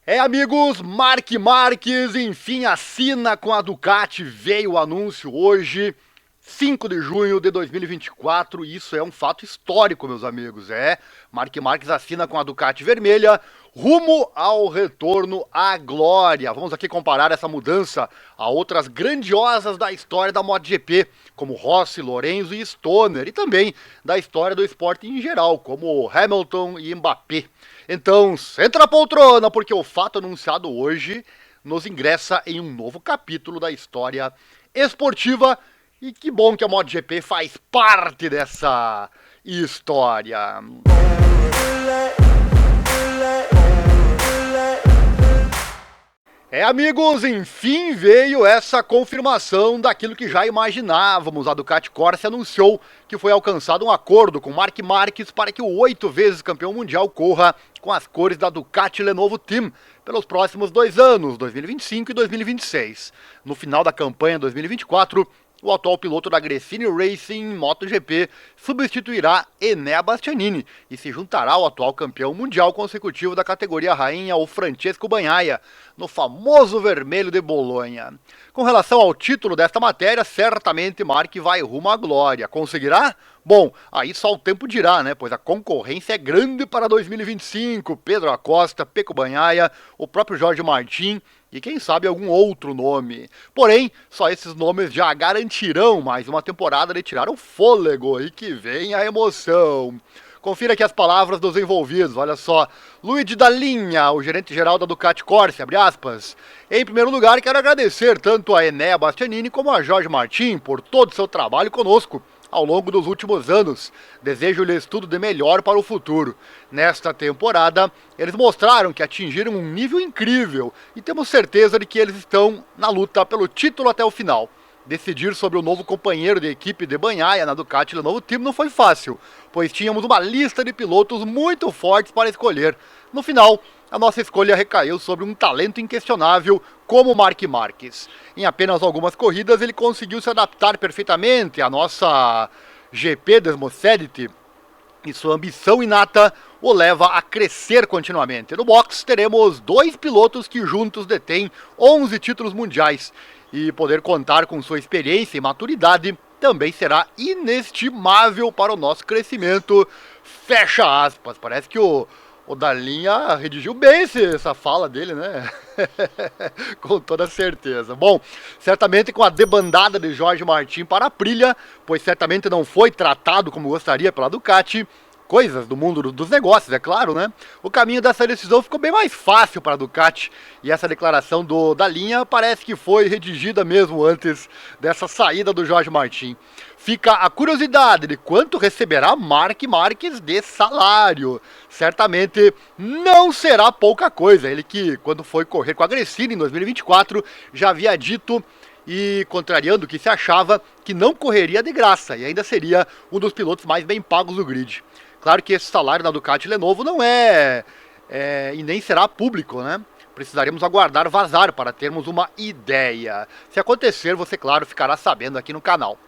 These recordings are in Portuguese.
Amigos, Marc Marques, enfim, assina com a Ducati, veio o anúncio hoje, 5 de junho de 2024, e isso é um fato histórico, meus amigos, Marc Marques assina com a Ducati vermelha, rumo ao retorno à glória. Vamos aqui comparar essa mudança a outras grandiosas da história da MotoGP, como Rossi, Lorenzo e Stoner, e também da história do esporte em geral, como Hamilton e Mbappé. Então, senta na poltrona, porque o fato anunciado hoje nos ingressa em um novo capítulo da história esportiva. E que bom que a MotoGP faz parte dessa história. Amigos, enfim veio essa confirmação daquilo que já imaginávamos. A Ducati Corse anunciou que foi alcançado um acordo com Marc Marques para que o 8 vezes campeão mundial corra com as cores da Ducati Lenovo Team pelos próximos 2 anos, 2025 e 2026. No final da campanha 2024, o atual piloto da Gresini Racing MotoGP substituirá Enea Bastianini e se juntará ao atual campeão mundial consecutivo da categoria rainha, o Francesco Bagnaia, no famoso vermelho de Bolonha. Com relação ao título desta matéria, certamente Marc vai rumo à glória. Conseguirá? Bom, aí só o tempo dirá, né? Pois a concorrência é grande para 2025. Pedro Acosta, Pecco Bagnaia, o próprio Jorge Martin e quem sabe algum outro nome. Porém, só esses nomes já garantirão mais uma temporada de tirar o fôlego e que vem a emoção. Confira aqui as palavras dos envolvidos, olha só. Luigi Dall'Igna, o gerente-geral da Ducati Corse, abre aspas. Em primeiro lugar, quero agradecer tanto a Enea Bastianini como a Jorge Martin por todo o seu trabalho conosco ao longo dos últimos anos. Desejo-lhes tudo de melhor para o futuro. Nesta temporada, eles mostraram que atingiram um nível incrível e temos certeza de que eles estão na luta pelo título até o final. Decidir sobre o novo companheiro de equipe de Bagnaia na Ducati Lenovo Team não foi fácil, pois tínhamos uma lista de pilotos muito fortes para escolher. No final, a nossa escolha recaiu sobre um talento inquestionável como Marc Marques. Em apenas algumas corridas ele conseguiu se adaptar perfeitamente à nossa GP Desmosedity e sua ambição inata o leva a crescer continuamente. No box teremos 2 pilotos que juntos detêm 11 títulos mundiais e poder contar com sua experiência e maturidade também será inestimável para o nosso crescimento. Fecha aspas. Parece que o Dall'Igna redigiu bem essa fala dele, né? Com toda certeza. Bom, certamente com a debandada de Jorge Martin para a Aprilia, pois certamente não foi tratado como gostaria pela Ducati, coisas do mundo dos negócios, é claro, né? O caminho dessa decisão ficou bem mais fácil para a Ducati e essa declaração do Dall'Igna parece que foi redigida mesmo antes dessa saída do Jorge Martin. Fica a curiosidade de quanto receberá Marc Marques de salário. Certamente não será pouca coisa. Ele que, quando foi correr com a Gresini em 2024, já havia dito e contrariando o que se achava que não correria de graça e ainda seria um dos pilotos mais bem pagos do grid. Claro que esse salário na Ducati Lenovo não é e nem será público, né? Precisaremos aguardar vazar para termos uma ideia. Se acontecer, você, claro, ficará sabendo aqui no canal.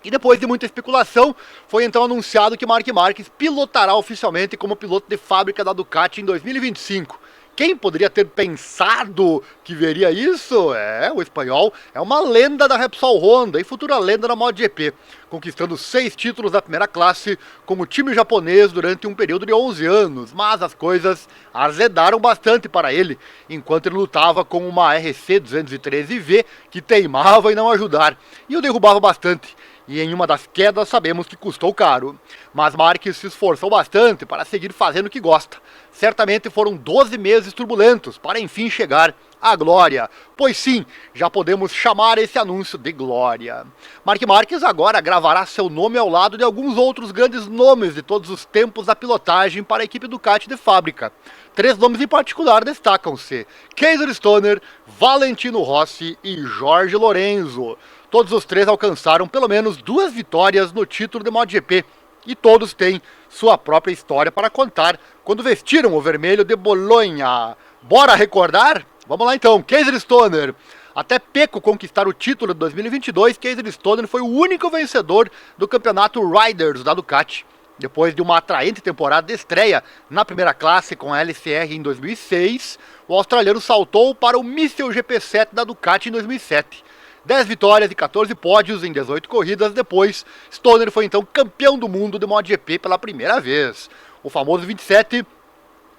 E depois de muita especulação, foi então anunciado que Marc Marques pilotará oficialmente como piloto de fábrica da Ducati em 2025. Quem poderia ter pensado que veria isso? O espanhol é uma lenda da Repsol Honda e futura lenda da MotoGP, conquistando 6 títulos da primeira classe com o time japonês durante um período de 11 anos, mas as coisas azedaram bastante para ele, enquanto ele lutava com uma RC 213V que teimava em não ajudar, e o derrubava bastante. E em uma das quedas sabemos que custou caro. Mas Marques se esforçou bastante para seguir fazendo o que gosta. Certamente foram 12 meses turbulentos para enfim chegar à glória. Pois sim, já podemos chamar esse anúncio de glória. Marc Marques agora gravará seu nome ao lado de alguns outros grandes nomes de todos os tempos da pilotagem para a equipe Ducati de fábrica. 3 nomes em particular destacam-se: Casey Stoner, Valentino Rossi e Jorge Lorenzo. Todos os 3 alcançaram pelo menos 2 vitórias no título de MotoGP e todos têm sua própria história para contar quando vestiram o vermelho de Bolonha. Bora recordar? Vamos lá então. Casey Stoner. Até Pecco conquistar o título de 2022, Casey Stoner foi o único vencedor do campeonato Riders da Ducati. Depois de uma atraente temporada de estreia na primeira classe com a LCR em 2006, o australiano saltou para o míssil GP7 da Ducati em 2007. 10 vitórias e 14 pódios em 18 corridas depois, Stoner foi então campeão do mundo de MotoGP pela primeira vez. O famoso 27,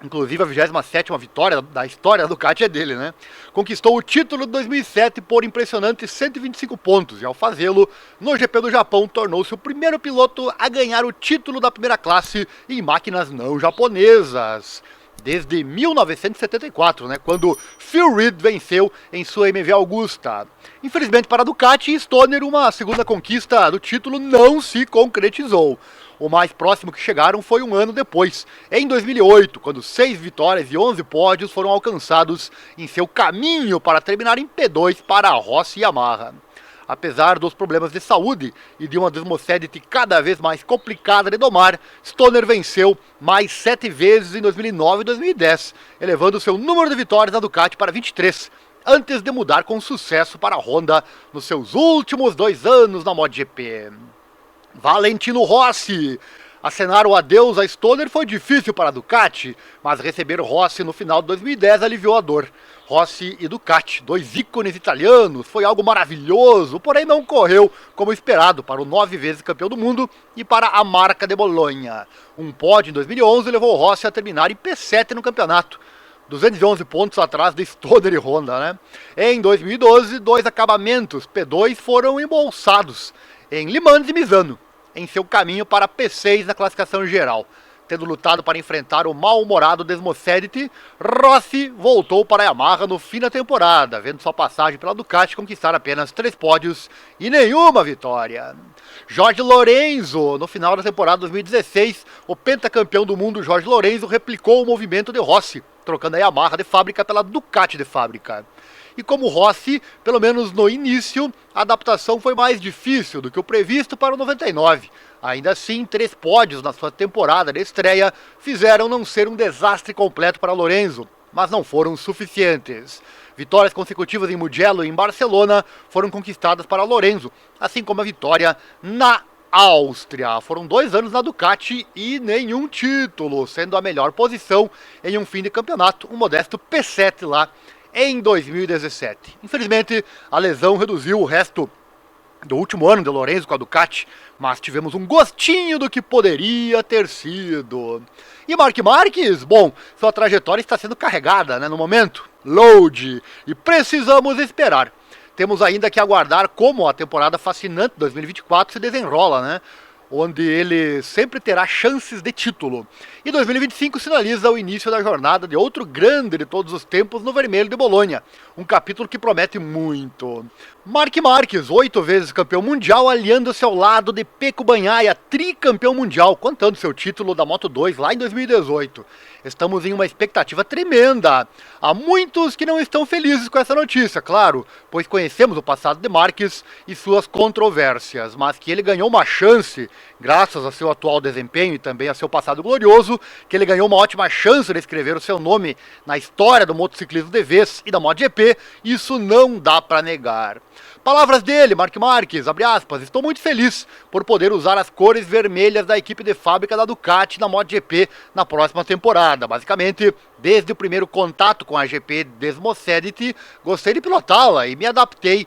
inclusive a 27ª vitória da história da Ducati é dele, né? Conquistou o título de 2007 por impressionantes 125 pontos e ao fazê-lo, no GP do Japão, tornou-se o primeiro piloto a ganhar o título da primeira classe em máquinas não japonesas. Desde 1974, né, quando Phil Reed venceu em sua MV Augusta. Infelizmente para a Ducati e Stoner, uma segunda conquista do título não se concretizou. O mais próximo que chegaram foi um ano depois, em 2008, quando 6 vitórias e 11 pódios foram alcançados em seu caminho para terminar em P2 para a Rossi e Yamaha. Apesar dos problemas de saúde e de uma desmocedity cada vez mais complicada de domar, Stoner venceu mais 7 vezes em 2009 e 2010, elevando seu número de vitórias na Ducati para 23, antes de mudar com sucesso para a Honda nos seus últimos 2 anos na MotoGP. Valentino Rossi. Acenar o adeus a Stoner foi difícil para a Ducati, mas receber Rossi no final de 2010 aliviou a dor. Rossi e Ducati, 2 ícones italianos, foi algo maravilhoso, porém não correu como esperado para o 9 vezes campeão do mundo e para a marca de Bolonha. Um pódio em 2011 levou Rossi a terminar em P7 no campeonato, 211 pontos atrás de Stoner e Honda, né? Em 2012, 2 acabamentos P2 foram embolsados em Le Mans e Misano, em seu caminho para P6 na classificação geral. Tendo lutado para enfrentar o mal-humorado Desmocedity, Rossi voltou para a Yamaha no fim da temporada, vendo sua passagem pela Ducati conquistar apenas 3 pódios e nenhuma vitória. Jorge Lorenzo, no final da temporada 2016, o pentacampeão do mundo Jorge Lorenzo replicou o movimento de Rossi, trocando a Yamaha de fábrica pela Ducati de fábrica. E como Rossi, pelo menos no início, a adaptação foi mais difícil do que o previsto para o 99. Ainda assim, 3 pódios na sua temporada de estreia fizeram não ser um desastre completo para Lorenzo, mas não foram suficientes. Vitórias consecutivas em Mugello e em Barcelona foram conquistadas para Lorenzo, assim como a vitória na Áustria. Foram 2 anos na Ducati e nenhum título, sendo a melhor posição em um fim de campeonato, um modesto P7 lá em 2017. Infelizmente, a lesão reduziu o resto do último ano de Lorenzo com a Ducati, mas tivemos um gostinho do que poderia ter sido. E Marc Marquez, bom, sua trajetória está sendo carregada, né, no momento, load, e precisamos esperar. Temos ainda que aguardar como a temporada fascinante 2024 se desenrola, né? Onde ele sempre terá chances de título. E 2025 sinaliza o início da jornada de outro grande de todos os tempos no vermelho de Bolonha. Um capítulo que promete muito. Marc Marquez, 8 vezes campeão mundial, aliando-se ao lado de Pecco Bagnaia, tricampeão mundial, contando seu título da Moto2 lá em 2018. Estamos em uma expectativa tremenda. Há muitos que não estão felizes com essa notícia, claro, pois conhecemos o passado de Marquez e suas controvérsias, mas que ele ganhou uma chance, graças a seu atual desempenho e também a seu passado glorioso, que ele ganhou uma ótima chance de escrever o seu nome na história do motociclismo de vez e da MotoGP, isso não dá para negar. Palavras dele, Marc Marquez, abre aspas, estou muito feliz por poder usar as cores vermelhas da equipe de fábrica da Ducati na MotoGP na próxima temporada. Basicamente, desde o primeiro contato com a GP Desmocedity, gostei de pilotá-la e me adaptei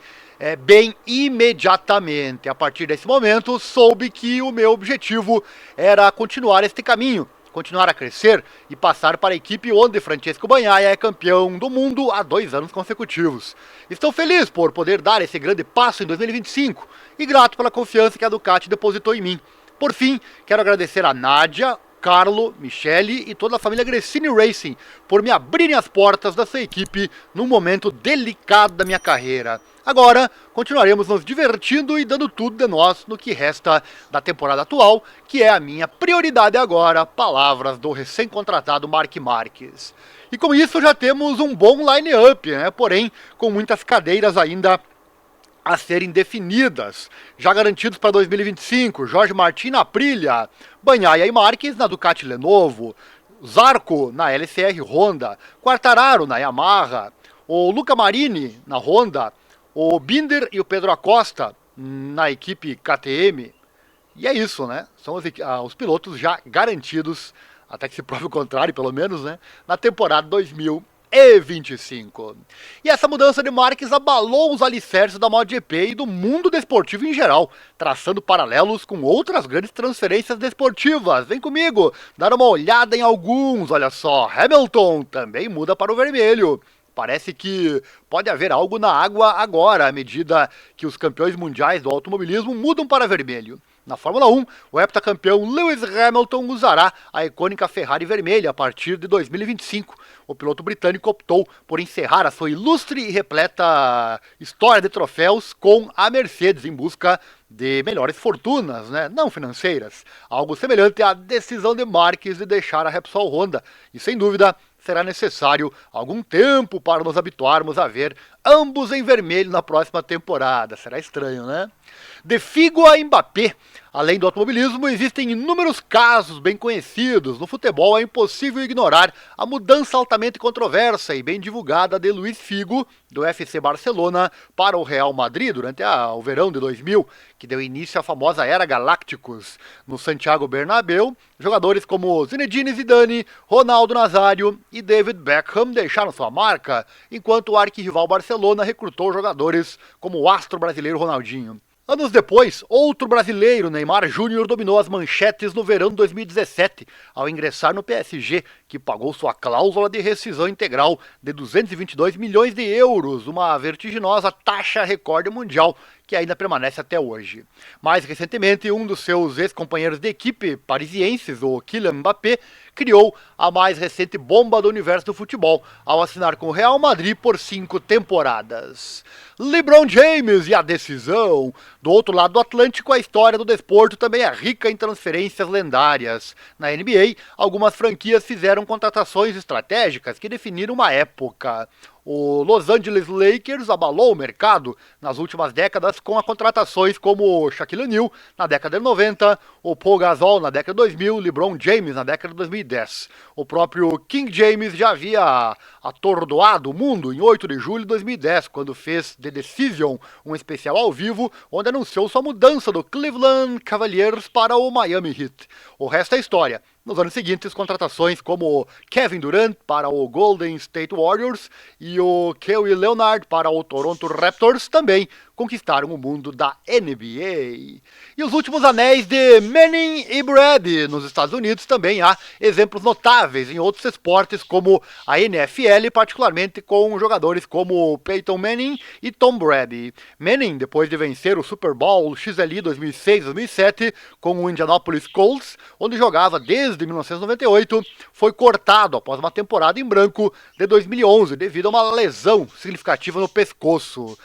bem imediatamente. A partir desse momento, soube que o meu objetivo era continuar este caminho, continuar a crescer e passar para a equipe onde Francesco Bagnaia é campeão do mundo há 2 anos consecutivos. Estou feliz por poder dar esse grande passo em 2025 e grato pela confiança que a Ducati depositou em mim. Por fim, quero agradecer a Nádia, Carlo, Michele e toda a família Gresini Racing por me abrirem as portas da sua equipe num momento delicado da minha carreira. Agora, continuaremos nos divertindo e dando tudo de nós no que resta da temporada atual, que é a minha prioridade agora, palavras do recém-contratado Marc Marquez. E com isso já temos um bom line-up, né? Porém, com muitas cadeiras ainda a serem definidas. Já garantidos para 2025, Jorge Martin na Aprilia, Bagnaia e Marquez na Ducati Lenovo, Zarco na LCR Honda, Quartararo na Yamaha, o Luca Marini na Honda, o Binder e o Pedro Acosta na equipe KTM, E é isso, né? São os pilotos já garantidos, até que se prove o contrário, pelo menos, né? Na temporada 2025. E essa mudança de Marques abalou os alicerces da MotoGP e do mundo desportivo em geral, traçando paralelos com outras grandes transferências desportivas. Vem comigo, dar uma olhada em alguns. Olha só, Hamilton também muda para o vermelho. Parece que pode haver algo na água agora, à medida que os campeões mundiais do automobilismo mudam para vermelho. Na Fórmula 1, o heptacampeão Lewis Hamilton usará a icônica Ferrari vermelha a partir de 2025. O piloto britânico optou por encerrar a sua ilustre e repleta história de troféus com a Mercedes em busca de melhores fortunas, né? Não financeiras. Algo semelhante à decisão de Marques de deixar a Repsol Honda. E sem dúvida, será necessário algum tempo para nos habituarmos a ver ambos em vermelho na próxima temporada. Será estranho, né? De Figo a Mbappé, além do automobilismo, existem inúmeros casos bem conhecidos. No futebol é impossível ignorar a mudança altamente controversa e bem divulgada de Luís Figo, do FC Barcelona, para o Real Madrid durante o verão de 2000, que deu início à famosa Era Galácticos. No Santiago Bernabéu, jogadores como Zinedine Zidane, Ronaldo Nazário e David Beckham deixaram sua marca, enquanto o arquirrival Barcelona recrutou jogadores como o astro brasileiro Ronaldinho. Anos depois, outro brasileiro, Neymar Júnior, dominou as manchetes no verão de 2017, ao ingressar no PSG, que pagou sua cláusula de rescisão integral de 222 milhões de euros, uma vertiginosa taxa recorde mundial, que ainda permanece até hoje. Mais recentemente, um dos seus ex-companheiros de equipe parisienses, o Kylian Mbappé, criou a mais recente bomba do universo do futebol, ao assinar com o Real Madrid por 5 temporadas. LeBron James e a decisão. Do outro lado do Atlântico, a história do desporto também é rica em transferências lendárias. Na NBA, algumas franquias fizeram contratações estratégicas que definiram uma época. O Los Angeles Lakers abalou o mercado nas últimas décadas com as contratações como Shaquille O'Neal na década de 90, o Paul Gasol na década de 2000, LeBron James na década de 2010. O próprio King James já havia atordoado o mundo em 8 de julho de 2010, quando fez The Decision, um especial ao vivo, onde anunciou sua mudança do Cleveland Cavaliers para o Miami Heat. O resto é história. Nos anos seguintes, contratações como Kevin Durant para o Golden State Warriors e o Kawhi Leonard para o Toronto Raptors também conquistaram o mundo da NBA. E os últimos anéis de Manning e Brady nos Estados Unidos também há exemplos notáveis em outros esportes como a NFL, particularmente com jogadores como Peyton Manning e Tom Brady. Manning, depois de vencer o Super Bowl XL 2006-2007 com o Indianapolis Colts, onde jogava desde 1998, foi cortado após uma temporada em branco de 2011 devido a uma lesão significativa no pescoço.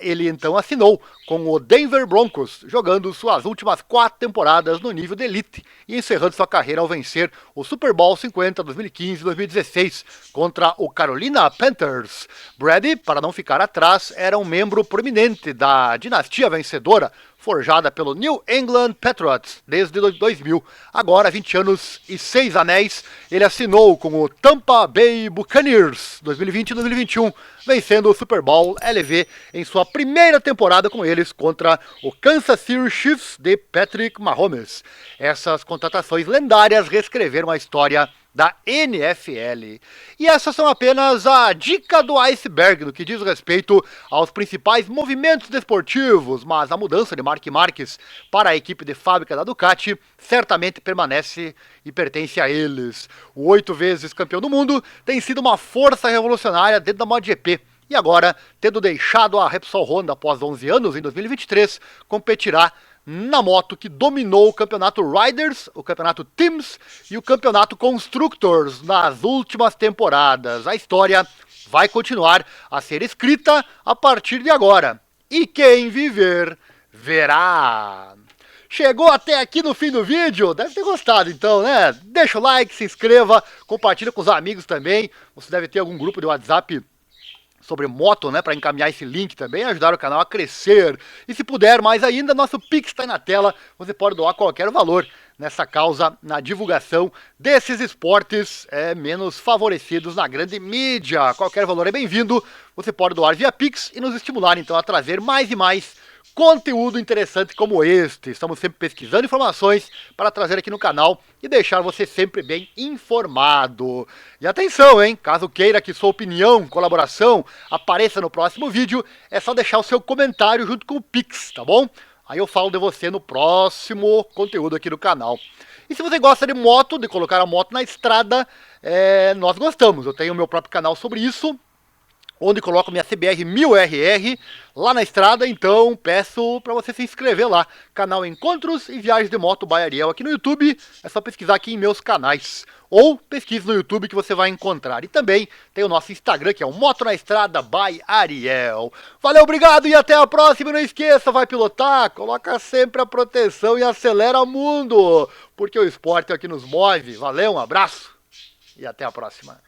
Ele então assinou com o Denver Broncos, jogando suas últimas 4 temporadas no nível de elite e encerrando sua carreira ao vencer o Super Bowl 50 2015 e 2016 contra o Carolina Panthers. Brady, para não ficar atrás, era um membro prominente da dinastia vencedora forjada pelo New England Patriots desde 2000. Agora, 20 anos e 6 anéis, ele assinou com o Tampa Bay Buccaneers 2020 e 2021, vencendo o Super Bowl LV em sua primeira temporada com eles contra o Kansas City Chiefs de Patrick Mahomes. Essas contratações lendárias reescreveram a história da NFL. E essas são apenas a dica do iceberg no que diz respeito aos principais movimentos desportivos, mas a mudança de Marc Marquez para a equipe de fábrica da Ducati certamente permanece e pertence a eles. O 8 vezes campeão do mundo tem sido uma força revolucionária dentro da MotoGP. E agora, tendo deixado a Repsol Honda após 11 anos, em 2023, competirá na moto que dominou o campeonato Riders, o campeonato Teams e o campeonato Constructors nas últimas temporadas. A história vai continuar a ser escrita a partir de agora. E quem viver, verá. Chegou até aqui no fim do vídeo? Deve ter gostado então, né? Deixa o like, se inscreva, compartilha com os amigos também. Você deve ter algum grupo de WhatsApp sobre moto, né, para encaminhar esse link também, ajudar o canal a crescer. E se puder mais ainda, nosso Pix está aí na tela, você pode doar qualquer valor nessa causa, na divulgação desses esportes menos favorecidos na grande mídia. Qualquer valor é bem-vindo, você pode doar via Pix e nos estimular então a trazer mais e mais conteúdo interessante como este. Estamos sempre pesquisando informações para trazer aqui no canal e deixar você sempre bem informado. E atenção, hein? Caso queira que sua opinião, colaboração apareça no próximo vídeo, é só deixar o seu comentário junto com o Pix, tá bom? Aí eu falo de você no próximo conteúdo aqui do canal. E se você gosta de moto, de colocar a moto na estrada, nós gostamos. Eu tenho o meu próprio canal sobre isso, onde coloco minha CBR 1000RR lá na estrada, então peço para você se inscrever lá. Canal Encontros e Viagens de Moto by Ariel aqui no YouTube, é só pesquisar aqui em meus canais. Ou pesquise no YouTube que você vai encontrar. E também tem o nosso Instagram, que é o Moto na Estrada by Ariel. Valeu, obrigado e até a próxima. E não esqueça, vai pilotar, coloca sempre a proteção e acelera mundo, porque o esporte aqui nos move. Valeu, um abraço e até a próxima.